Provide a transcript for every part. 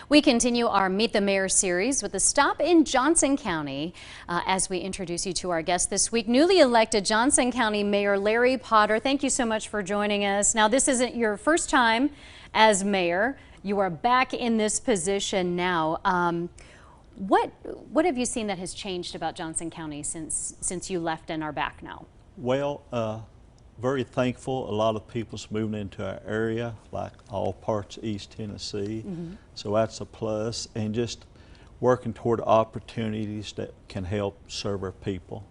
We continue our Meet the Mayor series with a stop in Johnson County as we introduce you to our guest this week, newly elected Johnson County Mayor Larry Potter. Thank you so much for joining us. Now, this isn't your first time as mayor. You are back in this position now. What have you seen that has changed about Johnson County since you left and are back now? Well, very thankful. A lot of people's moving into our area, like all parts of East Tennessee. So that's a plus, and just working toward opportunities that can help serve our people.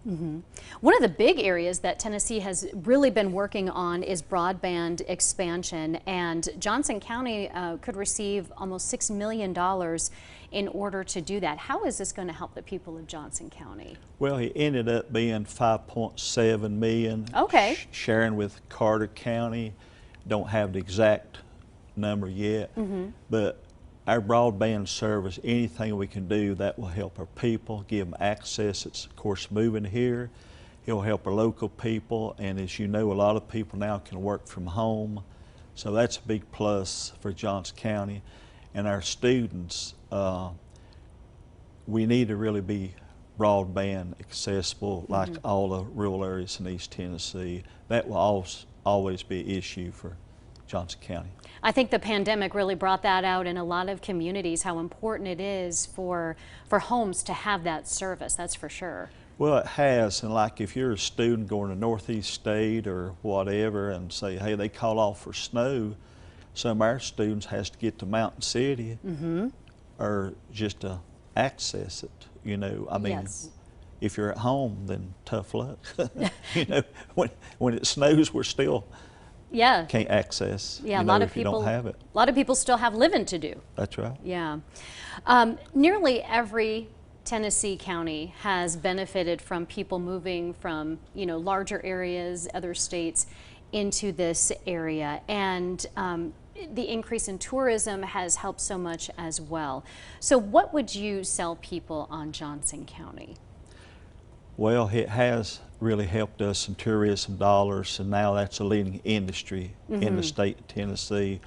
One of the big areas that Tennessee has really been working on is broadband expansion, and Johnson County could receive almost $6 million in order to do that. How is this going to help the people of Johnson County? Well, he ended up being $5.7 million. Okay. Sharing with Carter County. Don't have the exact number yet, but our broadband service, anything we can do that will help our people, give them access. It's of course moving here. It'll help our local people, and as you know, a lot of people now can work from home. So that's a big plus for Johnson County. And our students, we need to really be broadband accessible like all the rural areas in East Tennessee. That will always be an issue for Johnson County. I think the pandemic really brought that out in a lot of communities, how important it is for homes to have that service, that's for sure. Well, it has, and like if you're a student going to Northeast State or whatever and say, hey, they call off for snow, some of our students has to get to Mountain City or just to access it, you know. I mean, if you're at home, then tough luck. You know, when it snows, we're still can't access. Yeah, a lot of people don't have it. A lot of people still have living to do. That's right. Yeah. Nearly every Tennessee county has benefited from people moving from, you know, larger areas, other states, into this area, and the increase in tourism has helped so much as well. So what would you sell people on Johnson County? Well, it has really helped us in tourism dollars, and now that's a leading industry in the state of Tennessee.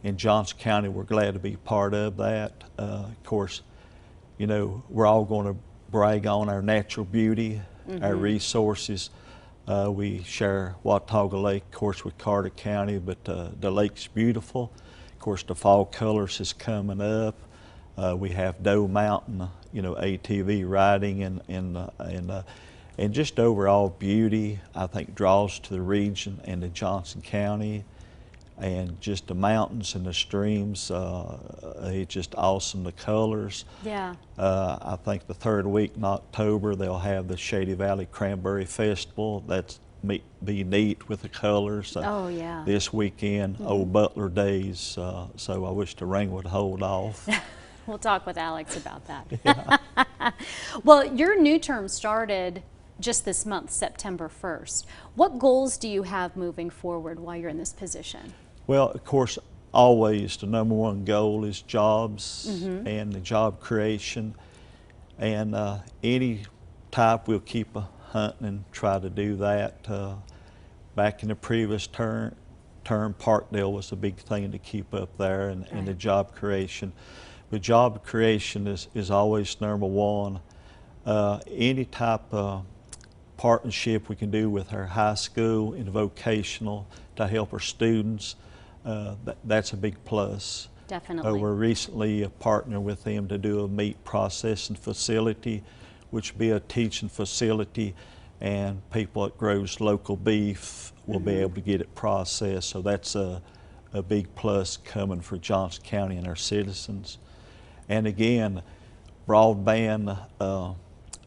In Johnson County, we're glad to be part of that. Of course, you know, we're all going to brag on our natural beauty, our resources. We share Watauga Lake, of course, with Carter County, but the lake's beautiful. Of course, the fall colors is coming up. We have Doe Mountain, you know, ATV riding, and just overall beauty, I think, draws to the region and to Johnson County, and just the mountains and the streams. It's just awesome, the colors. Yeah. I think the third week in October they'll have the Shady Valley Cranberry Festival. That's be neat with the colors. Oh yeah. This weekend, Old Butler Days. So I wish the rain would hold off. We'll talk with Alex about that. Well, your new term started just this month, September 1st. What goals do you have moving forward while you're in this position? Well, of course, always the number one goal is jobs and the job creation. And any type, we'll keep hunting and try to do that. Back in the previous term, Parkdale was a big thing to keep up there, and the job creation. But job creation is always number one. Any type of partnership we can do with our high school and vocational to help our students, that's a big plus. Definitely. We're recently partnering with them to do a meat processing facility, which will be a teaching facility, and people that grows local beef will be able to get it processed. So that's a big plus coming for Johnson County and our citizens. And again, broadband,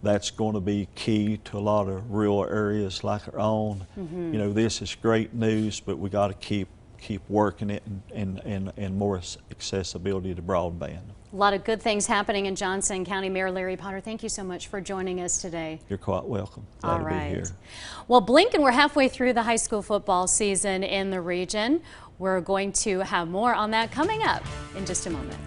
that's going to be key to a lot of rural areas like our own. You know, this is great news, but we got to keep working it and more accessibility to broadband. A lot of good things happening in Johnson County. Mayor Larry Potter, thank you so much for joining us today. You're quite welcome. Glad to be here. Well, blink and we're halfway through the high school football season in the region. We're going to have more on that coming up in just a moment.